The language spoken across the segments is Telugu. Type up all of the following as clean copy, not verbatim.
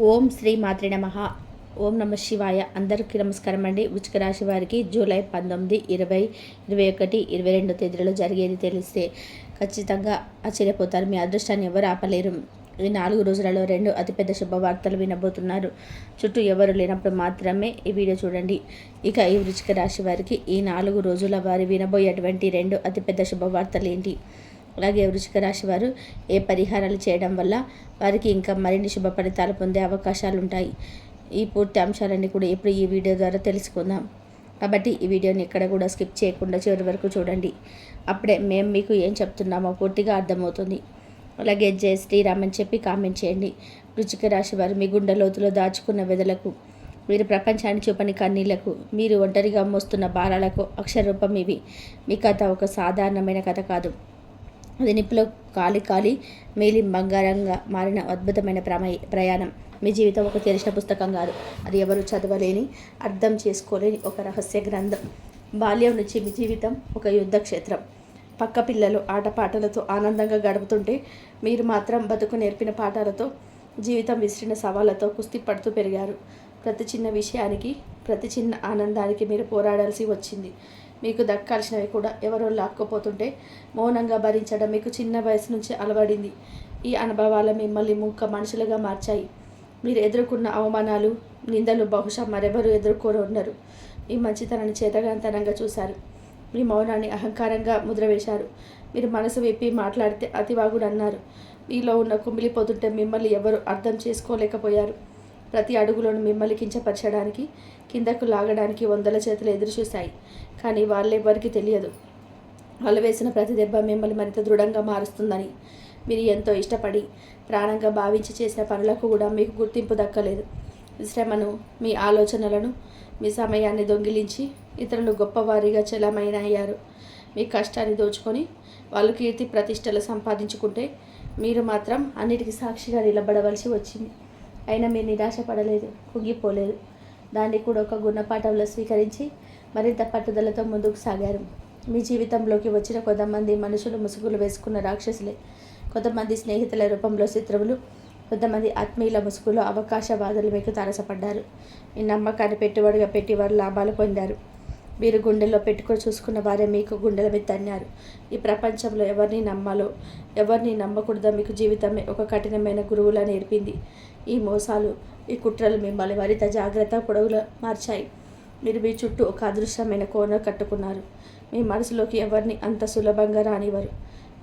ఓం శ్రీ మాత్రే నమః. ఓం నమ శివాయ. అందరికీ నమస్కారం అండి. వృశ్చిక రాశి వారికి జూలై 19, 20, 21, 22 తేదీలలో జరిగేది తెలిస్తే ఖచ్చితంగా ఆశ్చర్యపోతారు. మీ అదృష్టాన్ని ఎవరు ఆపలేరు. ఈ 4 రోజులలో 2 అతిపెద్ద శుభవార్తలు వినబోతున్నారు. చుట్టూ ఎవరు లేనప్పుడు మాత్రమే ఈ వీడియో చూడండి. ఇక ఈ వృశ్చిక రాశి వారికి ఈ 4 రోజుల వారి వినబోయేటువంటి 2 అతిపెద్ద శుభవార్తలు ఏంటి, అలాగే వృశ్చిక రాశి వారు ఏ పరిహారాలు చేయడం వల్ల వారికి ఇంకా మరిన్ని శుభ ఫలితాలు పొందే అవకాశాలు ఉంటాయి, ఈ పూర్తి అంశాలన్నీ కూడా ఇప్పుడు ఈ వీడియో ద్వారా తెలుసుకుందాం. కాబట్టి ఈ వీడియోని ఎక్కడ కూడా స్కిప్ చేయకుండా చివరి వరకు చూడండి. అప్పుడే మేము మీకు ఏం చెప్తున్నామో పూర్తిగా అర్థమవుతుంది. అలాగే జై శ్రీరామ్ అని చెప్పి కామెంట్ చేయండి. వృశ్చిక రాశి వారు మీ గుండె లోతులో దాచుకున్న వెదలకు, మీరు ప్రపంచాన్ని చూపని కన్నీళ్లకు, మీరు ఒంటరిగా మోస్తున్న భారాలకు అక్షరరూపం ఇవి. మీ కథ ఒక సాధారణమైన కథ కాదు. అది నిప్పులో కాలి మేలి బంగారంగా మారిన అద్భుతమైన ప్రయాణం. మీ జీవితం ఒక తెరిచిన పుస్తకం కాదు, అది ఎవరు చదవలేని, అర్థం చేసుకోలేని ఒక రహస్య గ్రంథం. బాల్యం నుంచి మీ జీవితం ఒక యుద్ధ క్షేత్రం. పక్క పిల్లలు ఆటపాటలతో ఆనందంగా గడుపుతుంటే మీరు మాత్రం బతుకు నేర్పిన పాఠాలతో, జీవితం విసిరిన సవాళ్లతో కుస్తీ పడుతూ పెరిగారు. ప్రతి చిన్న విషయానికి, ప్రతి చిన్న ఆనందానికి మీరు పోరాడాల్సి వచ్చింది. మీకు దక్కాల్సినవి కూడా ఎవరో లాక్కపోతుంటే మౌనంగా భరించడం మీకు చిన్న వయసు నుంచి అలవడింది. ఈ అనుభవాలు మిమ్మల్ని మనుషులుగా మార్చాయి. మీరు ఎదుర్కొన్న అవమానాలు, నిందలు బహుశా మరెవరు ఎదుర్కోనున్నారు. మీ మంచితనాన్ని చేతగాంతనంగా చూశారు. మీ మౌనాన్ని అహంకారంగా ముద్రవేశారు. మీరు మనసు విప్పి మాట్లాడితే అతివాగుడు అన్నారు. మీలో ఉన్న కుమిలిపోతుంటే మిమ్మల్ని ఎవరు అర్థం చేసుకోలేకపోయారు. ప్రతి అడుగులోనూ మిమ్మల్ని కించపరచడానికి, కిందకు లాగడానికి 100 చేతులు ఎదురు చూశాయి. కానీ వాళ్ళెవ్వరికీ తెలియదు, వాళ్ళు వేసిన ప్రతి దెబ్బ మిమ్మల్ని మరింత దృఢంగా మారుస్తుందని. మీరు ఎంతో ఇష్టపడి ప్రాణంగా భావించి చేసిన పనులకు కూడా మీకు గుర్తింపు దక్కలేదు. శ్రమను, మీ ఆలోచనలను, మీ సమయాన్ని దొంగిలించి ఇతరులు గొప్పవారిగా చెలమైనయ్యారు. మీ కష్టాన్ని దోచుకొని వాళ్ళు కీర్తి ప్రతిష్టలు సంపాదించుకుంటే మీరు మాత్రం అన్నిటికీ సాక్షిగా నిలబడవలసి వచ్చింది. అయినా మీరు నిరాశపడలేదు, కుంగిపోలేదు. దాన్ని కూడా ఒక గుణపాఠంలో స్వీకరించి మరింత పట్టుదలతో ముందుకు సాగారు. మీ జీవితంలోకి వచ్చిన కొంతమంది మనుషులు ముసుగులు వేసుకున్న రాక్షసులే, కొంతమంది స్నేహితుల రూపంలో శత్రువులు, కొంతమంది ఆత్మీయుల ముసుగులో అవకాశవాదులు మీకు తారసపడ్డారు. మీ నమ్మకాన్ని పెట్టుబడిగా పెట్టి వారు లాభాలు పొందారు. మీరు గుండెల్లో పెట్టుకొని చూసుకున్న వారే మీకు గుండెల మీద తన్నారు. ఈ ప్రపంచంలో ఎవరిని నమ్మాలో, ఎవరిని నమ్మకూడదో మీకు జీవితమే ఒక కఠినమైన గురువులా నేర్పింది. ఈ మోసాలు, ఈ కుట్రలు మిమ్మల్ని మరింత జాగ్రత్త పొడవులా మార్చాయి. మీరు మీ చుట్టూ ఒక అదృశ్యమైన కోన కట్టుకున్నారు. మీ మనసులోకి ఎవరిని అంత సులభంగా రానివ్వరు.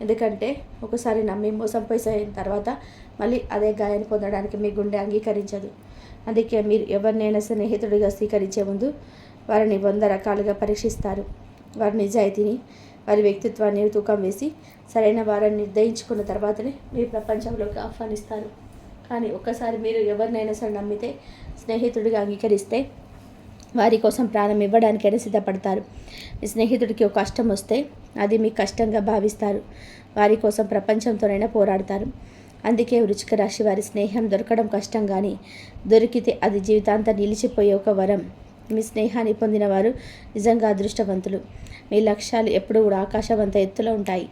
ఎందుకంటే ఒకసారి నమ్మి మోసం పోయిన తర్వాత మళ్ళీ అదే గాయాన్ని పొందడానికి మీ గుండె అంగీకరించదు. అందుకే మీరు ఎవరినైనా స్నేహితుడిగా స్వీకరించే ముందు వారిని 100 రకాలుగా పరీక్షిస్తారు. వారి నిజాయితీని, వారి వ్యక్తిత్వాన్ని తూకం వేసి సరైన వారిని నిర్ణయించుకున్న తర్వాతనే మీరు ప్రపంచంలోకి ఆహ్వానిస్తారు. కానీ ఒక్కసారి మీరు ఎవరినైనా సరే నమ్మితే, స్నేహితుడిగా అంగీకరిస్తే వారి కోసం ప్రాణం ఇవ్వడానికైనా సిద్ధపడతారు. మీ స్నేహితుడికి ఒక కష్టం వస్తే అది మీ కష్టంగా భావిస్తారు. వారి కోసం ప్రపంచంతోనైనా పోరాడతారు. అందుకే వృశ్చిక రాశి వారి స్నేహం దొరకడం కష్టం, కానీ దొరికితే అది జీవితాంతం నిలిచిపోయే ఒక వరం. మీ స్నేహాన్ని పొందిన వారు నిజంగా అదృష్టవంతులు. మీ లక్ష్యాలు ఎప్పుడూ కూడా ఆకాశవంత ఎత్తులో ఉంటాయి.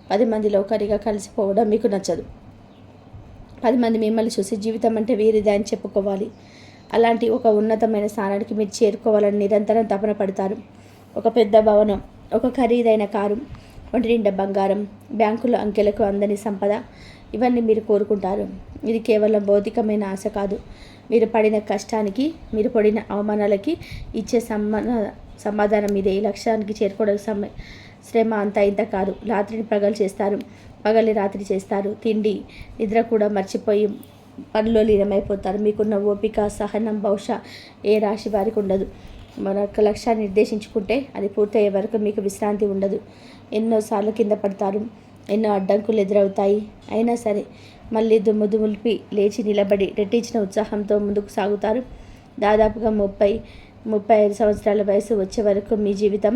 10 మందిలో ఒకరిగా కలిసిపోవడం మీకు నచ్చదు. 10 మంది మిమ్మల్ని చూసి జీవితం అంటే వీరిదే అని చెప్పుకోవాలి. అలాంటి ఒక ఉన్నతమైన స్థానానికి మీరు చేరుకోవాలని నిరంతరం తపన పడతారు. ఒక పెద్ద భవనం, ఒక ఖరీదైన కారు, ఒంటి నిండా బంగారం, బ్యాంకులో అంకెలకు అందని సంపద, ఇవన్నీ మీరు కోరుకుంటారు. ఇది కేవలం భౌతికమైన ఆశ కాదు. మీరు పడిన కష్టానికి, మీరు పడిన అవమానాలకి ఇచ్చే సమాధానం ఇదే. ఈ లక్ష్యానికి చేరుకోవడానికి శ్రమ అంతా ఇంత కాదు. రాత్రిని పగలు చేస్తారు, పగలి రాత్రి చేస్తారు. తిండి, నిద్ర కూడా మర్చిపోయి పనిలో లీనమైపోతారు. మీకున్న ఓపిక, సహనం బహుశా ఏ రాశి వారికి ఉండదు. మరొక లక్ష్యాన్ని నిర్దేశించుకుంటే అది పూర్తయ్యే వరకు మీకు విశ్రాంతి ఉండదు. ఎన్నోసార్లు కింద పడతారు, ఎన్నో అడ్డంకులు ఎదురవుతాయి. అయినా సరే మళ్ళీ దుమ్ములిపి లేచి నిలబడి రెట్టించిన ఉత్సాహంతో ముందుకు సాగుతారు. దాదాపుగా 30-35 సంవత్సరాల వయసు వచ్చే వరకు మీ జీవితం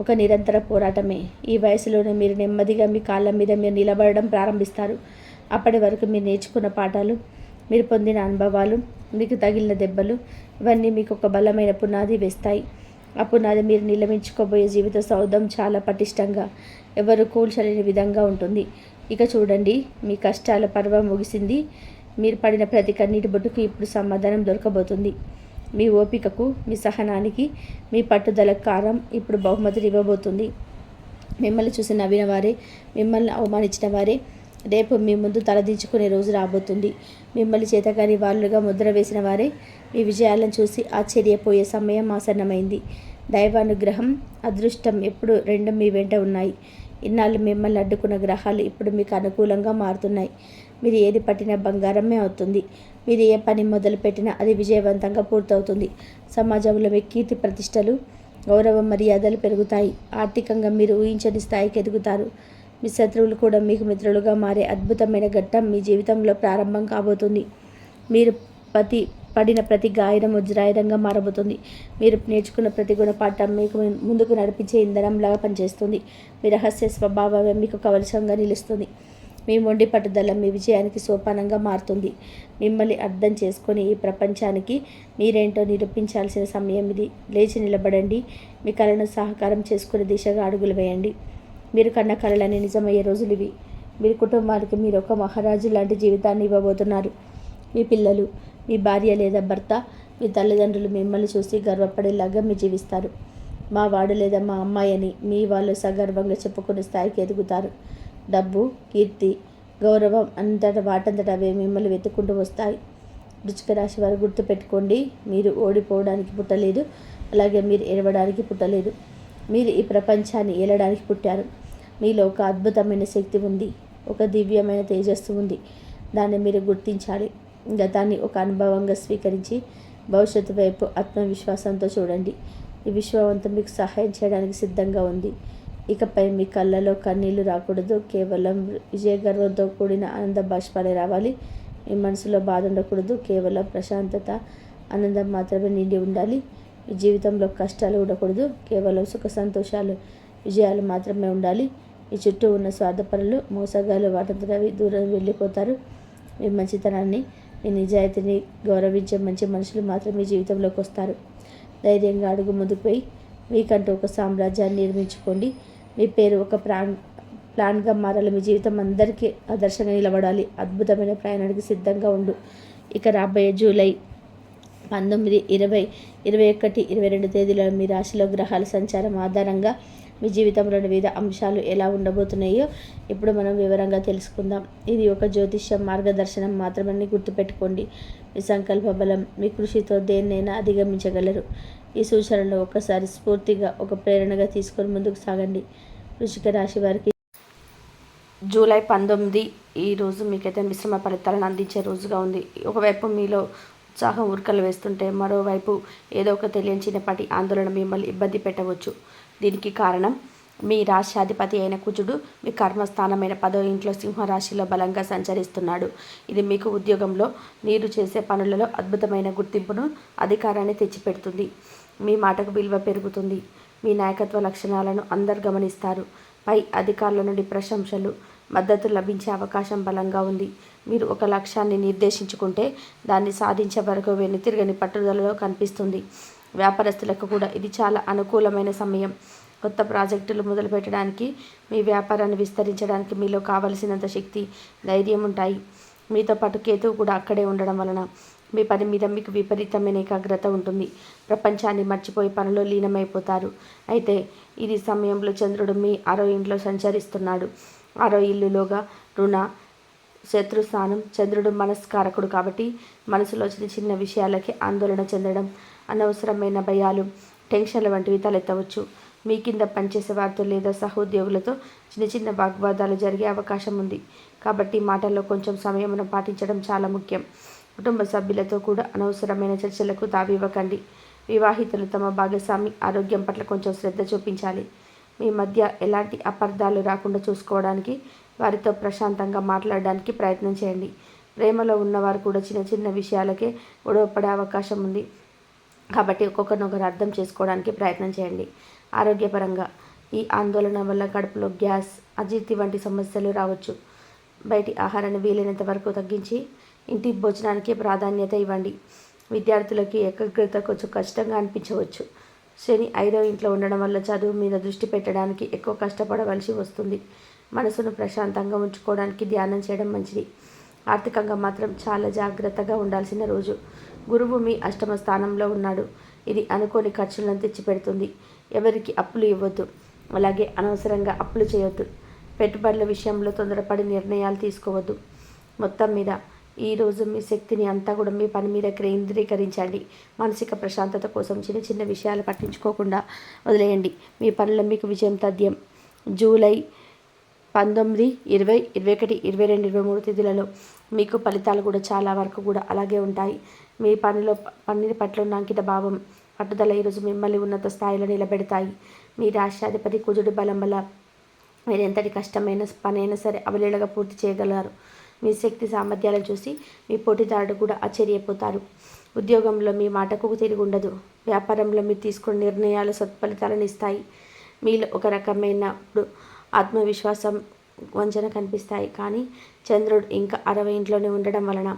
ఒక నిరంతర పోరాటమే. ఈ వయసులోనే మీరు నెమ్మదిగా మీ కాళ్ళ మీద మీరు నిలబడడం ప్రారంభిస్తారు. అప్పటి వరకు మీరు నేర్చుకున్న పాఠాలు, మీరు పొందిన అనుభవాలు, మీకు తగిలిన దెబ్బలు, ఇవన్నీ మీకు ఒక బలమైన పునాది వేస్తాయి. ఆ పునాది మీరు నిలమించుకోబోయే జీవిత సౌధం చాలా పటిష్టంగా, ఎవరు కూల్చలేని విధంగా ఉంటుంది. ఇక చూడండి, మీ కష్టాల పర్వం ముగిసింది. మీరు పడిన ప్రతి కన్నీటి బొట్టుకు ఇప్పుడు సమాధానం దొరకబోతుంది. మీ ఓపికకు, మీ సహనానికి, మీ పట్టుదలకు కారం ఇప్పుడు బహుమతులు ఇవ్వబోతుంది. మిమ్మల్ని చూసి నవ్విన వారే, మిమ్మల్ని అవమానించిన వారే రేపు మీ ముందు తలదించుకునే రోజు రాబోతుంది. మిమ్మల్ని చేతకాని వాళ్ళుగా ముద్ర వేసిన వారే మీ విజయాలను చూసి ఆశ్చర్యపోయే సమయం ఆసన్నమైంది. దైవానుగ్రహం, అదృష్టం ఎప్పుడు రెండు మీ వెంట ఉన్నాయి. ఇన్నాళ్ళు మిమ్మల్ని అడ్డుకున్న గ్రహాలు ఇప్పుడు మీకు అనుకూలంగా మారుతున్నాయి. మీరు ఏది పట్టినా బంగారమే అవుతుంది. మీరు ఏ పని మొదలుపెట్టినా అది విజయవంతంగా పూర్తవుతుంది. సమాజంలో మీ కీర్తి ప్రతిష్టలు, గౌరవ మర్యాదలు పెరుగుతాయి. ఆర్థికంగా మీరు ఊహించని స్థాయికి ఎదుగుతారు. మీ శత్రువులు కూడా మీకు మిత్రులుగా మారే అద్భుతమైన ఘట్టం మీ జీవితంలో ప్రారంభం కాబోతుంది. మీరు పడిన ప్రతి గాయనం వజ్రాయుధంగా మారబోతుంది. మీరు నేర్చుకున్న ప్రతి గుణపాఠం మీకు ముందుకు నడిపించే ఇంధనంలాగా పనిచేస్తుంది. మీ రహస్య స్వభావమే మీకు కవచంగా నిలుస్తుంది. మీ మొండి పట్టుదల మీ విజయానికి సోపానంగా మారుతుంది. మిమ్మల్ని అర్థం చేసుకొని ఈ ప్రపంచానికి మీరేంటో నిరూపించాల్సిన సమయం ఇది. లేచి నిలబడండి. మీ కళను సహకారం చేసుకునే దిశగా అడుగులు వేయండి. మీరు కన్న కళలని నిజమయ్యే రోజులు ఇవి. మీరు కుటుంబానికి మీరు ఒక మహారాజు లాంటి జీవితాన్ని ఇవ్వబోతున్నారు. మీ పిల్లలు, మీ భార్య లేదా భర్త, మీ తల్లిదండ్రులు మిమ్మల్ని చూసి గర్వపడేలాగా మీరు జీవిస్తారు. మా వాడు లేదా మా అమ్మాయి అని మీ వాళ్ళు సగర్వంగా చెప్పుకునే స్థాయికి ఎదుగుతారు. డబ్బు, కీర్తి, గౌరవం వాటంతట అవే మిమ్మల్ని వెతుక్కుంటూ వస్తాయి. వృశ్చిక రాశి వారు గుర్తుపెట్టుకోండి, మీరు ఓడిపోవడానికి పుట్టలేదు, అలాగే మీరు ఎడవడానికి పుట్టలేదు. మీరు ఈ ప్రపంచాన్ని ఏలడానికి పుట్టారు. మీలో ఒక అద్భుతమైన శక్తి ఉంది, ఒక దివ్యమైన తేజస్సు ఉంది. దాన్ని మీరు గుర్తించాలి. గతాన్ని ఒక అనుభవంగా స్వీకరించి భవిష్యత్తు వైపు ఆత్మవిశ్వాసంతో చూడండి. ఈ విశ్వవంతం మీకు సహాయం చేయడానికి సిద్ధంగా ఉంది. ఇకపై మీ కళ్ళలో కన్నీళ్లు రాకూడదు. కేవలం విజయగర్వంతో కూడిన ఆనంద బాష్పాలే రావాలి. మీ మనసులో బాధ ఉండకూడదు. కేవలం ప్రశాంతత, ఆనందం మాత్రమే నిండి ఉండాలి. మీ జీవితంలో కష్టాలు ఉండకూడదు. కేవలం సుఖ సంతోషాలు, విజయాలు మాత్రమే ఉండాలి. మీ చుట్టూ ఉన్న స్వార్థపరులు, మోసగాలు వాటంతట దూరం వెళ్ళిపోతారు. మీ మంచితనాన్ని, మీ నిజాయితీని గౌరవించే మంచి మనుషులు మాత్రమే మీ జీవితంలోకి వస్తారు. ధైర్యంగా అడుగు ముందుకు పోయి మీకంటూ ఒక సామ్రాజ్యాన్ని నిర్మించుకోండి. మీ పేరు ఒక ప్లాన్గా మారాలి. మీ జీవితం అందరికీ ఆదర్శంగా నిలబడాలి. అద్భుతమైన ప్రయాణానికి సిద్ధంగా ఉండు. ఇక రాబోయే జూలై 19, 20, 21, 22 తేదీలలో మీ రాశిలో గ్రహాల సంచారం ఆధారంగా మీ జీవితంలోని వివిధ అంశాలు ఎలా ఉండబోతున్నాయో ఇప్పుడు మనం వివరంగా తెలుసుకుందాం. ఇది ఒక జ్యోతిష్యం మార్గదర్శనం మాత్రమే గుర్తుపెట్టుకోండి. మీ సంకల్ప బలం, మీ కృషితో దేన్నైనా అధిగమించగలరు. ఈ సూచనలు ఒక్కసారి స్ఫూర్తిగా ఒక ప్రేరణగా తీసుకొని ముందుకు సాగండి. వృశ్చిక రాశి వారికి జూలై 19 ఈ రోజు మీకైతే మిశ్రమ ఫలితాలను అందించే రోజుగా ఉంది. ఒకవైపు మీలో ఉత్సాహం ఉరకలు వేస్తుంటే మరోవైపు ఏదో ఒక తెలియని చిన్నపాటి ఆందోళన మిమ్మల్ని ఇబ్బంది పెట్టవచ్చు. దీనికి కారణం మీ రాశ్యాధిపతి అయిన కుజుడు మీ కర్మస్థానమైన 10వ ఇంట్లో సింహరాశిలో బలంగా సంచరిస్తున్నాడు. ఇది మీకు ఉద్యోగంలో మీరు చేసే పనులలో అద్భుతమైన గుర్తింపును, అధికారాన్ని తెచ్చిపెడుతుంది. మీ మాటకు విలువ పెరుగుతుంది. మీ నాయకత్వ లక్షణాలను అందరు గమనిస్తారు. పై అధికారుల నుండి ప్రశంసలు, మద్దతు లభించే అవకాశం బలంగా ఉంది. మీరు ఒక లక్ష్యాన్ని నిర్దేశించుకుంటే దాన్ని సాధించే వరకు వెనుతిరగని పట్టుదలలో కనిపిస్తుంది. వ్యాపారస్తులకు కూడా ఇది చాలా అనుకూలమైన సమయం. కొత్త ప్రాజెక్టులు మొదలుపెట్టడానికి, మీ వ్యాపారాన్ని విస్తరించడానికి మీలో కావలసినంత శక్తి, ధైర్యం ఉంటాయి. మీతో పాటు కేతువు కూడా అక్కడే ఉండడం వలన మీ పని మీద మీకు విపరీతమైన ఏకాగ్రత ఉంటుంది. ప్రపంచాన్ని మర్చిపోయి పనిలో లీనమైపోతారు. అయితే ఇది సమయంలో చంద్రుడు మీ 6వ ఇంట్లో సంచరిస్తున్నాడు. 6వ ఇల్లులోగా రుణ, శత్రుస్థానం. చంద్రుడు మనస్కారకుడు కాబట్టి మనసులో చిన్న చిన్న విషయాలకి ఆందోళన చెందడం, అనవసరమైన భయాలు, టెన్షన్ల వంటివి తలెత్తవచ్చు. మీ కింద పనిచేసే వారితో లేదా సహోద్యోగులతో చిన్న చిన్న వాగ్వాదాలు జరిగే అవకాశం ఉంది. కాబట్టి మాటల్లో కొంచెం సంయమనం పాటించడం చాలా ముఖ్యం. కుటుంబ సభ్యులతో కూడా అనవసరమైన చర్చలకు తావివ్వకండి. వివాహితులు తమ భాగస్వామి ఆరోగ్యం పట్ల కొంచెం శ్రద్ధ చూపించాలి. మీ మధ్య ఎలాంటి అపార్థాలు రాకుండా చూసుకోవడానికి వారితో ప్రశాంతంగా మాట్లాడడానికి ప్రయత్నం చేయండి. ప్రేమలో ఉన్నవారు కూడా చిన్న చిన్న విషయాలకే గొడవపడే అవకాశం ఉంది. కాబట్టి ఒక్కొక్కరినొకరు అర్థం చేసుకోవడానికి ప్రయత్నం చేయండి. ఆరోగ్యపరంగా ఈ ఆందోళన వల్ల కడుపులో గ్యాస్, అజీర్తి వంటి సమస్యలు రావచ్చు. బయటి ఆహారాన్ని వీలైనంత వరకు తగ్గించి ఇంటి భోజనానికి ప్రాధాన్యత ఇవ్వండి. విద్యార్థులకి ఏకాగ్రత కొంచెం కష్టంగా అనిపించవచ్చు. శని 5వ ఇంట్లో ఉండడం వల్ల చదువు మీద దృష్టి పెట్టడానికి ఎక్కువ కష్టపడవలసి వస్తుంది. మనసును ప్రశాంతంగా ఉంచుకోవడానికి ధ్యానం చేయడం మంచిది. ఆర్థికంగా మాత్రం చాలా జాగ్రత్తగా ఉండాల్సిన రోజు. గురువు మీ అష్టమ స్థానంలో ఉన్నాడు. ఇది అనుకోని ఖర్చులను తెచ్చిపెడుతుంది. ఎవరికి అప్పులు ఇవ్వద్దు, అలాగే అనవసరంగా అప్పులు చేయొద్దు. పెట్టుబడుల విషయంలో తొందరపడి నిర్ణయాలు తీసుకోవద్దు. మొత్తం మీద ఈరోజు మీ శక్తిని అంతా కూడా మీ పని మీద కేంద్రీకరించండి. మానసిక ప్రశాంతత కోసం చిన్న చిన్న విషయాలు పట్టించుకోకుండా వదిలేయండి. మీ పనుల్లో మీకు విజయం తథ్యం. జూలై 19, 20, 21, 22, 23 తేదీలలో మీకు ఫలితాలు కూడా చాలా వరకు కూడా అలాగే ఉంటాయి. మీ పని పట్ల ఉన్న అంకిత భావం, పట్టుదల ఈరోజు మిమ్మల్ని ఉన్నత స్థాయిలో నిలబెడతాయి. మీ రాష్ట్రాధిపతి కుజుడి బలం వల్ల మీరు ఎంతటి కష్టమైన పనైనా సరే అవలీలగా పూర్తి చేయగలరు. మీ శక్తి సామర్థ్యాలను చూసి మీ పోటీదారుడు కూడా ఆశ్చర్యపోతారు. ఉద్యోగంలో మీ మాటకు తిరిగి ఉండదు. వ్యాపారంలో మీరు తీసుకున్న నిర్ణయాలు సత్ఫలితాలను ఇస్తాయి. మీలో ఒక రకమైన ఆత్మవిశ్వాసం, వంచన కనిపిస్తాయి. కానీ చంద్రుడు ఇంకా 60 ఇంట్లోనే ఉండడం వలన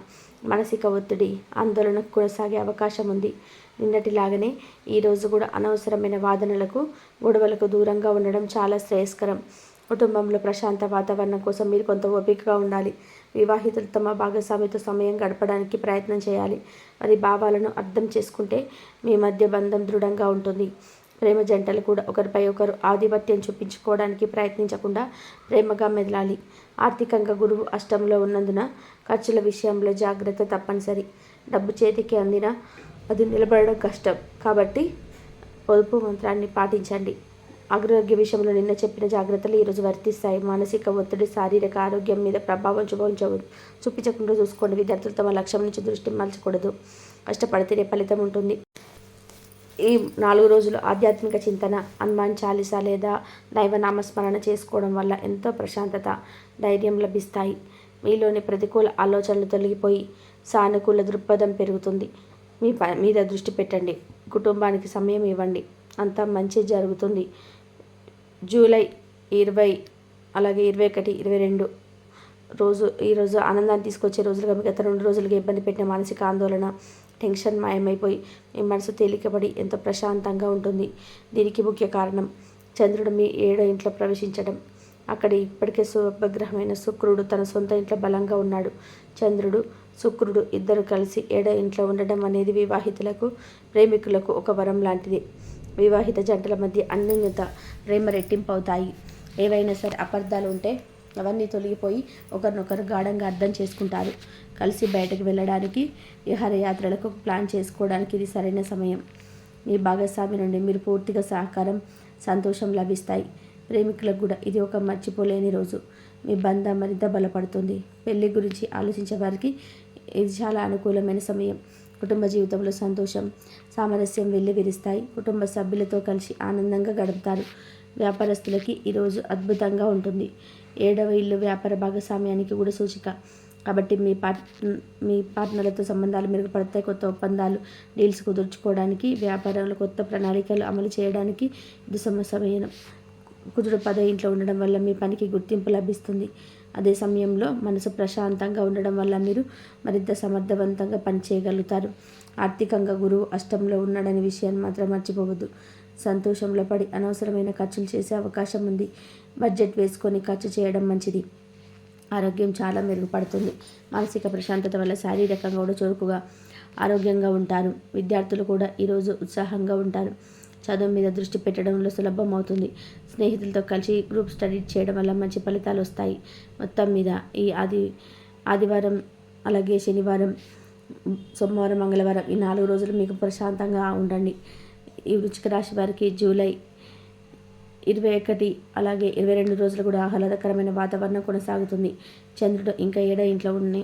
మానసిక ఒత్తిడి, ఆందోళన కొనసాగే అవకాశం ఉంది. నిన్నటిలాగానే ఈరోజు కూడా అనవసరమైన వాదనలకు, గొడవలకు దూరంగా ఉండడం చాలా శ్రేయస్కరం. కుటుంబంలో ప్రశాంత వాతావరణం కోసం మీరు కొంత ఓపికగా ఉండాలి. వివాహితులు తమ భాగస్వామితో సమయం గడపడానికి ప్రయత్నం చేయాలి. వారి భావాలను అర్థం చేసుకుంటే మీ మధ్య బంధం దృఢంగా ఉంటుంది. ప్రేమ జంటలు కూడా ఒకరిపై ఒకరు ఆధిపత్యం చూపించుకోవడానికి ప్రయత్నించకుండా ప్రేమగా మెదలాలి. ఆర్థికంగా గురువు అష్టంలో ఉన్నందున ఖర్చుల విషయంలో జాగ్రత్త తప్పనిసరి. డబ్బు చేతికి అందినా అది నిలబడడం కష్టం. కాబట్టి పొదుపు మంత్రాన్ని పాటించండి. ఆరోగ్య విషయంలో నిన్న చెప్పిన జాగ్రత్తలు ఈరోజు వర్తిస్తాయి. మానసిక ఒత్తిడి శారీరక ఆరోగ్యం మీద ప్రభావం చూపించకుండా చూసుకోండి. విద్యార్థులు తమ లక్ష్యం నుంచి దృష్టి మలచకూడదు. కష్టపడితేనే ఫలితం ఉంటుంది. ఈ 4 రోజులు ఆధ్యాత్మిక చింతన, హనుమాన్ చాలీసా లేదా దైవనామస్మరణ చేసుకోవడం వల్ల ఎంతో ప్రశాంతత, ధైర్యం లభిస్తాయి. మీలోని ప్రతికూల ఆలోచనలు తొలగిపోయి సానుకూల దృక్పథం పెరుగుతుంది. మీ మీద దృష్టి పెట్టండి. కుటుంబానికి సమయం ఇవ్వండి. అంతా మంచి జరుగుతుంది. జూలై 20, అలాగే 21, 22 ఈరోజు ఆనందాన్ని తీసుకొచ్చే రోజులుగా గత 2 రోజులుగా ఇబ్బంది పెట్టిన మానసిక ఆందోళన, టెన్షన్ మాయమైపోయి మీ మనసు తేలికబడి ఎంతో ప్రశాంతంగా ఉంటుంది. దీనికి ముఖ్య కారణం చంద్రుడు మీ 7వ ఇంట్లో ప్రవేశించడం. అక్కడ ఇప్పటికే శుభగ్రహమైన శుక్రుడు తన సొంత ఇంట్లో బలంగా ఉన్నాడు. చంద్రుడు, శుక్రుడు ఇద్దరు కలిసి 7వ ఇంట్లో ఉండడం అనేది వివాహితులకు, ప్రేమికులకు ఒక వరం లాంటిది. వివాహిత జంటల మధ్య అన్యోన్యత, ప్రేమ రెట్టింపు అవుతాయి. ఏవైనా సరే అపార్థాలు ఉంటే అవన్నీ తొలగిపోయి ఒకరినొకరు గాఢంగా అర్థం చేసుకుంటారు. కలిసి బయటకు వెళ్ళడానికి, విహారయాత్రలకు ప్లాన్ చేసుకోవడానికి ఇది సరైన సమయం. మీ భాగస్వామి నుండి మీరు పూర్తిగా సహకారం, సంతోషం లభిస్తాయి. ప్రేమికులకు కూడా ఇది ఒక మర్చిపోలేని రోజు. మీ బంధం మరింత బలపడుతుంది. పెళ్లి గురించి ఆలోచించే వారికి ఇది చాలా అనుకూలమైన సమయం. కుటుంబ జీవితంలో సంతోషం, సామరస్యం వెల్లివిరుస్తాయి. కుటుంబ సభ్యులతో కలిసి ఆనందంగా గడుపుతారు. వ్యాపారస్తులకి ఈరోజు అద్భుతంగా ఉంటుంది. 7వ ఇల్లు వ్యాపార భాగస్వామ్యానికి కూడా సూచిక. కాబట్టి మీ పార్ట్నర్లతో సంబంధాలు మెరుగుపడతాయి. కొత్త ఒప్పందాలు, డీల్స్ కుదుర్చుకోవడానికి, వ్యాపారంలో కొత్త ప్రణాళికలు అమలు చేయడానికి ఇది సమయం. కుజుడు 10వ ఇంట్లో ఉండడం వల్ల మీ పనికి గుర్తింపు లభిస్తుంది. అదే సమయంలో మనసు ప్రశాంతంగా ఉండడం వల్ల మీరు మరింత సమర్థవంతంగా పనిచేయగలుగుతారు. ఆర్థికంగా గురువు అష్టంలో ఉన్నాడనే విషయాన్ని మాత్రం మర్చిపోవద్దు. సంతోషంలో పడి అనవసరమైన ఖర్చులు చేసే అవకాశం ఉంది. బడ్జెట్ వేసుకొని ఖర్చు చేయడం మంచిది. ఆరోగ్యం చాలా మెరుగుపడుతుంది. మానసిక ప్రశాంతత వల్ల శారీరకంగా కూడా చురుకుగా, ఆరోగ్యంగా ఉంటారు. విద్యార్థులు కూడా ఈరోజు ఉత్సాహంగా ఉంటారు. చదువు మీద దృష్టి పెట్టడంలో సులభం అవుతుంది. స్నేహితులతో కలిసి గ్రూప్ స్టడీ చేయడం వల్ల మంచి ఫలితాలు వస్తాయి. మొత్తం మీద ఈ ఆదివారం, అలాగే శనివారం, సోమవారం, మంగళవారం ఈ 4 రోజులు మీకు ప్రశాంతంగా ఉండండి. ఈ వృశ్చిక రాశి వారికి జూలై 21, అలాగే 22 రోజులు కూడా ఆహ్లాదకరమైన వాతావరణం కొనసాగుతుంది. చంద్రుడు ఇంకా 7వ ఇంట్లో ఉన్న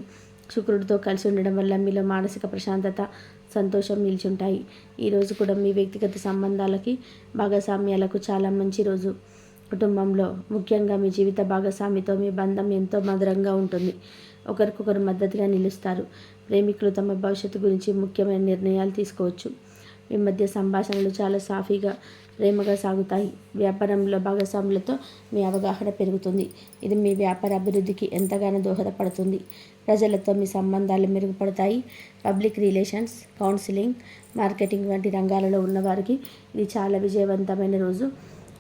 శుక్రుడితో కలిసి ఉండడం వల్ల మీలో మానసిక ప్రశాంతత, సంతోషం నిలిచుంటాయి. ఈరోజు కూడా మీ వ్యక్తిగత సంబంధాలకి, భాగస్వామ్యాలకు చాలా మంచి రోజు. కుటుంబంలో ముఖ్యంగా మీ జీవిత భాగస్వామితో మీ బంధం ఎంతో మధురంగా ఉంటుంది. ఒకరికొకరు మద్దతుగా నిలుస్తారు. ప్రేమికులు తమ భవిష్యత్తు గురించి ముఖ్యమైన నిర్ణయాలు తీసుకోవచ్చు. మీ మధ్య సంభాషణలు చాలా సాఫీగా, ప్రేమగా సాగుతాయి. వ్యాపారంలో భాగస్వాములతో మీ అవగాహన పెరుగుతుంది. ఇది మీ వ్యాపార అభివృద్ధికి ఎంతగానో దోహదపడుతుంది. ప్రజలతో మీ సంబంధాలు మెరుగుపడతాయి. పబ్లిక్ రిలేషన్స్, కౌన్సిలింగ్, మార్కెటింగ్ వంటి రంగాలలో ఉన్నవారికి ఇది చాలా విజయవంతమైన రోజు.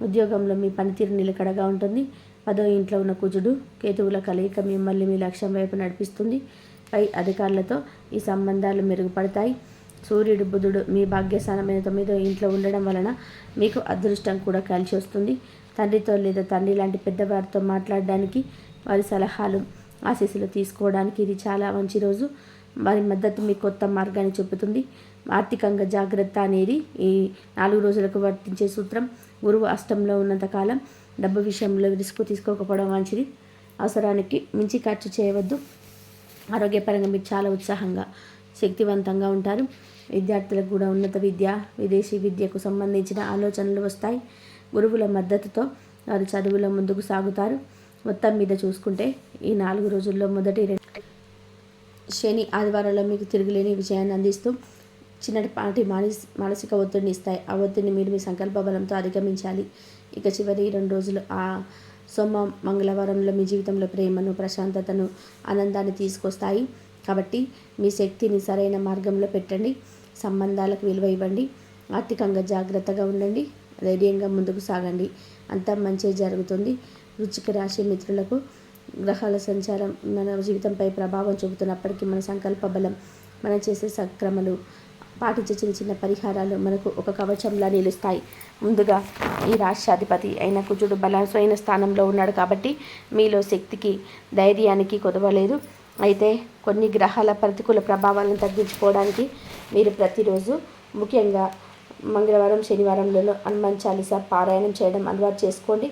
ఉద్యోగంలో మీ పనితీరు నిలకడగా ఉంటుంది. 10వ ఇంట్లో ఉన్న కుజుడు కేతువుల కలయిక మిమ్మల్ని మీ లక్ష్యం వైపు నడిపిస్తుంది. పై అధికారులతో ఈ సంబంధాలు మెరుగుపడతాయి. సూర్యుడు బుధుడు మీ భాగ్యస్థానమైన 9వ ఇంట్లో ఉండడం వలన మీకు అదృష్టం కూడా కలిసి వస్తుంది. తండ్రితో లేదా తండ్రి లాంటి పెద్దవారితో మాట్లాడడానికి, వారి సలహాలు ఆశీస్సులు తీసుకోవడానికి ఇది చాలా మంచి రోజు. వారి మద్దతు మీ కొత్త మార్గాన్ని చూపుతుంది. ఆర్థికంగా జాగ్రత్త అనేది ఈ 4 రోజులకు వర్తించే సూత్రం. గురువు అష్టంలో ఉన్నంతకాలం డబ్బు విషయంలో రిస్క్ తీసుకోకపోవడం మంచిది. అవసరానికి మించి ఖర్చు చేయవద్దు. ఆరోగ్యపరంగా మీరు చాలా ఉత్సాహంగా శక్తివంతంగా ఉంటారు. విద్యార్థులకు కూడా ఉన్నత విద్య, విదేశీ విద్యకు సంబంధించిన ఆలోచనలు వస్తాయి. గురువుల మద్దతుతో వారు చదువులో ముందుకు సాగుతారు. మొత్తం మీద చూసుకుంటే ఈ 4 రోజుల్లో మొదటి శని ఆదివారాల్లో మీకు తిరుగులేని విజయాన్ని అందిస్తూ చిన్నపాటి మానసిక ఒత్తిడిని ఇస్తాయి. ఆ ఒత్తిడిని మీరు మీ సంకల్ప బలంతో అధిగమించాలి. ఇక చివరి 2 రోజులు సోమ మంగళవారంలో మీ జీవితంలో ప్రేమను, ప్రశాంతతను, ఆనందాన్ని తీసుకొస్తాయి. కాబట్టి మీ శక్తిని సరైన మార్గంలో పెట్టండి. సంబంధాలకు విలువ ఇవ్వండి. ఆర్థికంగా జాగ్రత్తగా ఉండండి. ధైర్యంగా ముందుకు సాగండి. అంతా మంచి జరుగుతుంది. వృశ్చిక రాశి మిత్రులకు గ్రహాల సంచారం మన జీవితంపై ప్రభావం చూపుతున్నప్పటికీ మన సంకల్ప బలం, మనం చేసే సక్రమలు, పాటించే చిన్న చిన్న పరిహారాలు మనకు ఒక కవచంలా నిలుస్తాయి. ముందుగా ఈ రాష్ట్రాధిపతి అయిన కుజుడు బలమైన స్థానంలో ఉన్నాడు కాబట్టి మీలో శక్తికి, ధైర్యానికి కొదవలేదు. అయితే కొన్ని గ్రహాల ప్రతికూల ప్రభావాలను తగ్గించుకోవడానికి మీరు ప్రతిరోజు, ముఖ్యంగా మంగళవారం, శనివారంలో హనుమాన్ చాలీసా పారాయణం చేయడం అలవాటు చేసుకోండి.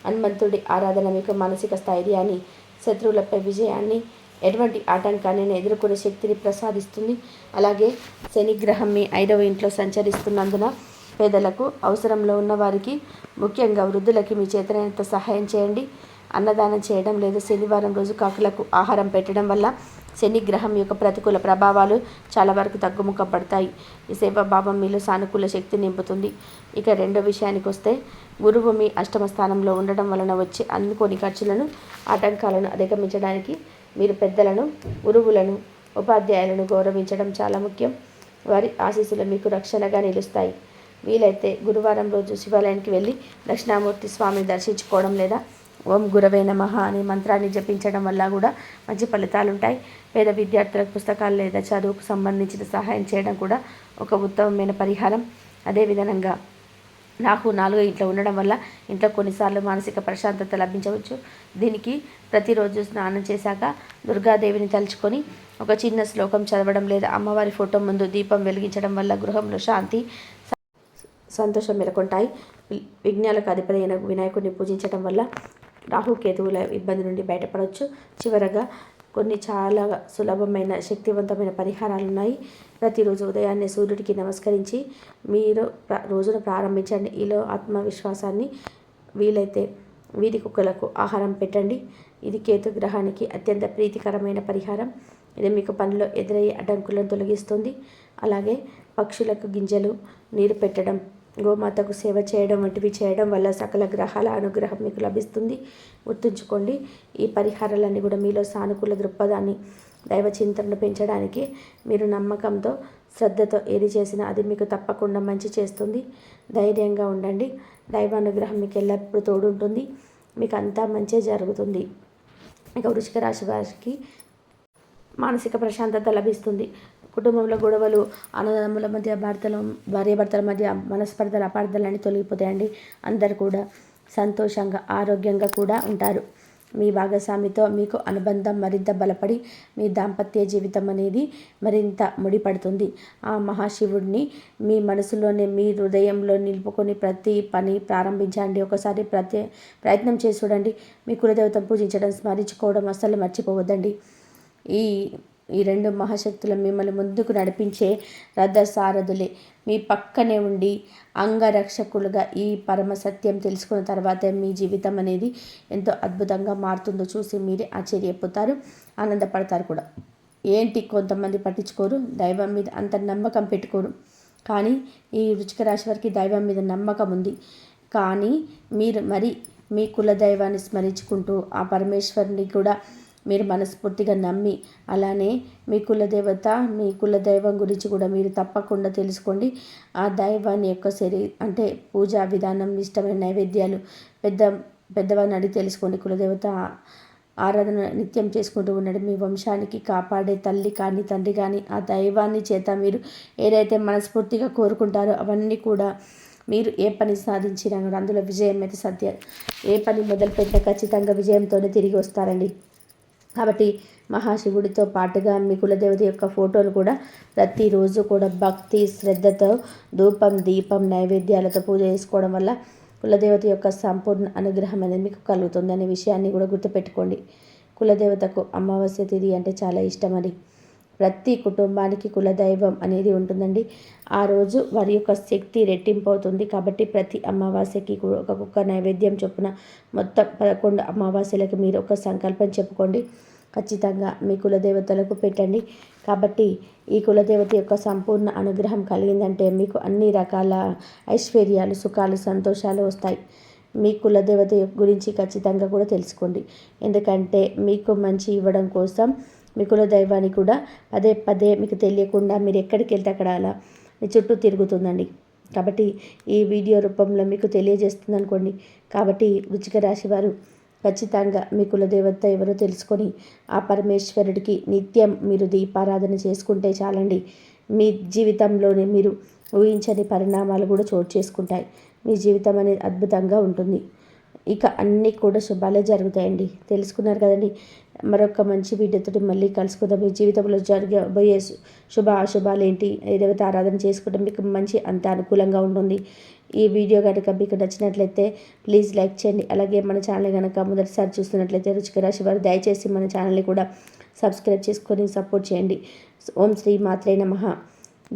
హనుమంతుడి ఆరాధన మీకు మానసిక స్థైర్యాన్ని, శత్రువులపై విజయాన్ని, ఎటువంటి ఆటంకాన్ని ఎదుర్కొనే శక్తిని ప్రసాదిస్తుంది. అలాగే శనిగ్రహం మీ 5వ ఇంట్లో సంచరిస్తున్నందున పేదలకు, అవసరంలో ఉన్న వారికి, ముఖ్యంగా వృద్ధులకి మీ చేతనైనంత సహాయం చేయండి. అన్నదానం చేయడం లేదా శనివారం రోజు కాకులకు ఆహారం పెట్టడం వల్ల శనిగ్రహం యొక్క ప్రతికూల ప్రభావాలు చాలా వరకు తగ్గుముఖం పడతాయి. ఈ సేవాభావం మీలో సానుకూల శక్తి నింపుతుంది. ఇక రెండో విషయానికి వస్తే, గురువు మీ అష్టమ స్థానంలో ఉండడం వలన వచ్చే అనుకోని ఖర్చులను, ఆటంకాలను అధిగమించడానికి మీరు పెద్దలను, గురువులను, ఉపాధ్యాయులను గౌరవించడం చాలా ముఖ్యం. వారి ఆశీస్సులు మీకు రక్షణగా నిలుస్తాయి. వీలైతే గురువారం రోజు శివాలయానికి వెళ్ళి దక్షిణామూర్తి స్వామిని దర్శించుకోవడం లేదా ఓం గురవే నమః అనే మంత్రాన్ని జపించడం వల్ల కూడా మంచి ఫలితాలు ఉంటాయి. పేద విద్యార్థులకు పుస్తకాలు లేదా చదువుకు సంబంధించిన సహాయం చేయడం కూడా ఒక ఉత్తమమైన పరిహారం. అదేవిధంగా రాహు 4వ ఇంట్లో ఉండడం వల్ల ఇంట్లో కొన్నిసార్లు మానసిక ప్రశాంతత లభించవచ్చు. దీనికి ప్రతిరోజు స్నానం చేశాక దుర్గాదేవిని తలుచుకొని ఒక చిన్న శ్లోకం చదవడం లేదా అమ్మవారి ఫోటో ముందు దీపం వెలిగించడం వల్ల గృహంలో శాంతి, సంతోషం నెలకొంటాయి. విఘ్నాలకు అధిపతి అయిన వినాయకుడిని పూజించడం వల్ల రాహుకేతువుల ఇబ్బంది నుండి బయటపడవచ్చు. చివరగా కొన్ని చాలా సులభమైన, శక్తివంతమైన పరిహారాలు ఉన్నాయి. ప్రతిరోజు ఉదయాన్నే సూర్యుడికి నమస్కరించి మీరు రోజును ప్రారంభించండి. ఈలో ఆత్మవిశ్వాసాన్ని, వీలైతే వీధి కుక్కలకు ఆహారం పెట్టండి. ఇది కేతు గ్రహానికి అత్యంత ప్రీతికరమైన పరిహారం. ఇది మీకు పనిలో ఎదురయ్యే అడ్డంకులను తొలగిస్తుంది. అలాగే పక్షులకు గింజలు, నీరు పెట్టడం, గోమాతకు సేవ చేయడం వంటివి చేయడం వల్ల సకల గ్రహాల అనుగ్రహం మీకు లభిస్తుంది. గుర్తుంచుకోండి, ఈ పరిహారాలన్నీ కూడా మీలో సానుకూల దృక్పథాన్ని, దైవ చింతనను పెంచడానికి, మీరు నమ్మకంతో, శ్రద్ధతో ఏది చేసినా అది మీకు తప్పకుండా మంచి చేస్తుంది. ధైర్యంగా ఉండండి. దైవానుగ్రహం మీకు ఎల్లప్పుడూ తోడుంటుంది. మీకు అంతా మంచి జరుగుతుంది. ఇక వృశ్చిక రాశి వారికి మానసిక ప్రశాంతత లభిస్తుంది. కుటుంబంలో గొడవలు, అన్నదమ్ముల మధ్య, భార్యాభర్తల మధ్య మనస్పర్ధలు, అపార్థాలన్నీ తొలగిపోతాయండి. అందరు కూడా సంతోషంగా, ఆరోగ్యంగా కూడా ఉంటారు. మీ భాగస్వామితో మీకు అనుబంధం మరింత బలపడి మీ దాంపత్య జీవితం అనేది మరింత ముడిపడుతుంది. ఆ మహాశివుడిని మీ మనసులోనే, మీ హృదయంలో నిలుపుకొని ప్రతి పని ప్రారంభించండి. ఒకసారి ప్రయత్నం చేసి చూడండి. మీ కులదేవతను పూజించడం, స్మరించుకోవడం అస్సలు మర్చిపోవద్దండి. ఈ 2 మహాశక్తులు మిమ్మల్ని ముందుకు నడిపించే రథసారథులే. మీ పక్కనే ఉండి అంగరక్షకులుగా ఈ పరమ సత్యం తెలుసుకున్న తర్వాత మీ జీవితం అనేది ఎంతో అద్భుతంగా మారుతుందో చూసి మీరే ఆశ్చర్యపోతారు, ఆనందపడతారు కూడా. ఏంటి కొంతమంది పట్టించుకోరు, దైవం మీద అంత నమ్మకం పెట్టుకోరు. కానీ ఈ వృశ్చిక రాశి వారికి దైవం మీద నమ్మకం ఉంది. కానీ మీరు మీ కులదైవాన్ని స్మరించుకుంటూ ఆ పరమేశ్వరుని కూడా మీరు మనస్ఫూర్తిగా నమ్మి, అలానే మీ కులదేవత, మీ కులదైవం గురించి కూడా మీరు తప్పకుండా తెలుసుకోండి. ఆ దైవాన్ని యొక్క అంటే పూజా విధానం, ఇష్టమైన నైవేద్యాలు, పెద్ద పెద్దవారిని అడిగి తెలుసుకోండి. కులదేవత ఆరాధన నిత్యం చేసుకుంటూ ఉండండి. మీ వంశానికి కాపాడే తల్లి కానీ తండ్రి కానీ ఆ దైవాన్ని చేత మీరు ఏదైతే మనస్ఫూర్తిగా కోరుకుంటారో అవన్నీ కూడా మీరు ఏ పని సాధించినా కూడా అందులో విజయం అయితే సత్యం. ఏ పని మొదలుపెట్టినా ఖచ్చితంగా విజయంతోనే తిరిగి వస్తారండి. కాబట్టి మహాశివుడితో పాటుగా మీ కులదేవత యొక్క ఫోటోలు కూడా ప్రతిరోజు కూడా భక్తి శ్రద్ధతో ధూపం దీపం నైవేద్యాలతో పూజ చేసుకోవడం వల్ల కులదేవత యొక్క సంపూర్ణ అనుగ్రహం అనేది మీకు కలుగుతుంది అనే విషయాన్ని కూడా గుర్తుపెట్టుకోండి. కులదేవతకు అమావాస్య తిథి అంటే చాలా ఇష్టం అని ప్రతి కుటుంబానికి కులదైవం అనేది ఉంటుందండి. ఆ రోజు వారి యొక్క శక్తి రెట్టింపు అవుతుంది. కాబట్టి ప్రతి అమావాస్యకి ఒక్కొక్క నైవేద్యం చొప్పున మొత్తం 11 అమావాస్యలకు మీరు ఒక సంకల్పం చెప్పుకోండి. ఖచ్చితంగా మీ కులదేవతలకు పెట్టండి. కాబట్టి ఈ కులదేవత యొక్క సంపూర్ణ అనుగ్రహం కలిగిందంటే మీకు అన్ని రకాల ఐశ్వర్యాలు సుఖాలు సంతోషాలు వస్తాయి. మీ కులదేవత గురించి ఖచ్చితంగా కూడా తెలుసుకోండి. ఎందుకంటే మీకు మంచి ఇవ్వడం కోసం మీ కులదైవాన్ని కూడా పదే పదే మీకు తెలియకుండా మీరు ఎక్కడికి వెళ్తే అక్కడ అలా మీ చుట్టూ తిరుగుతుందండి. కాబట్టి ఈ వీడియో రూపంలో మీకు తెలియజేస్తుంది అనుకోండి. కాబట్టి వృశ్చిక రాశి వారు ఖచ్చితంగా మీ కులదేవత ఎవరో తెలుసుకొని ఆ పరమేశ్వరుడికి నిత్యం మీరు దీపారాధన చేసుకుంటే చాలండి. మీ జీవితంలోనే మీరు ఊహించని పరిణామాలు కూడా చోటు చేసుకుంటాయి. మీ జీవితం అనేది అద్భుతంగా ఉంటుంది. ఇక అన్నీ కూడా శుభాలే జరుగుతాయండి. తెలుసుకున్నారు కదండి. మరొక మంచి వీడియోతో మళ్ళీ కలుసుకుందాం. మీ జీవితంలో జరగబోయే శుభ అశుభాలు ఏంటి, ఏ దేవత ఆరాధన చేసుకుంటే మీకు మంచి అంత అనుకూలంగా ఉంటుంది. ఈ వీడియో కనుక మీకు నచ్చినట్లయితే ప్లీజ్ లైక్ చేయండి. అలాగే మన ఛానల్ కనుక మొదటిసారి చూస్తున్నట్లయితే వృశ్చిక రాశి వారు దయచేసి మన ఛానల్ని కూడా సబ్స్క్రైబ్ చేసుకొని సపోర్ట్ చేయండి. ఓం శ్రీ మాత్రే నమః.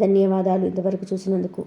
ధన్యవాదాలు ఇంతవరకు చూసినందుకు.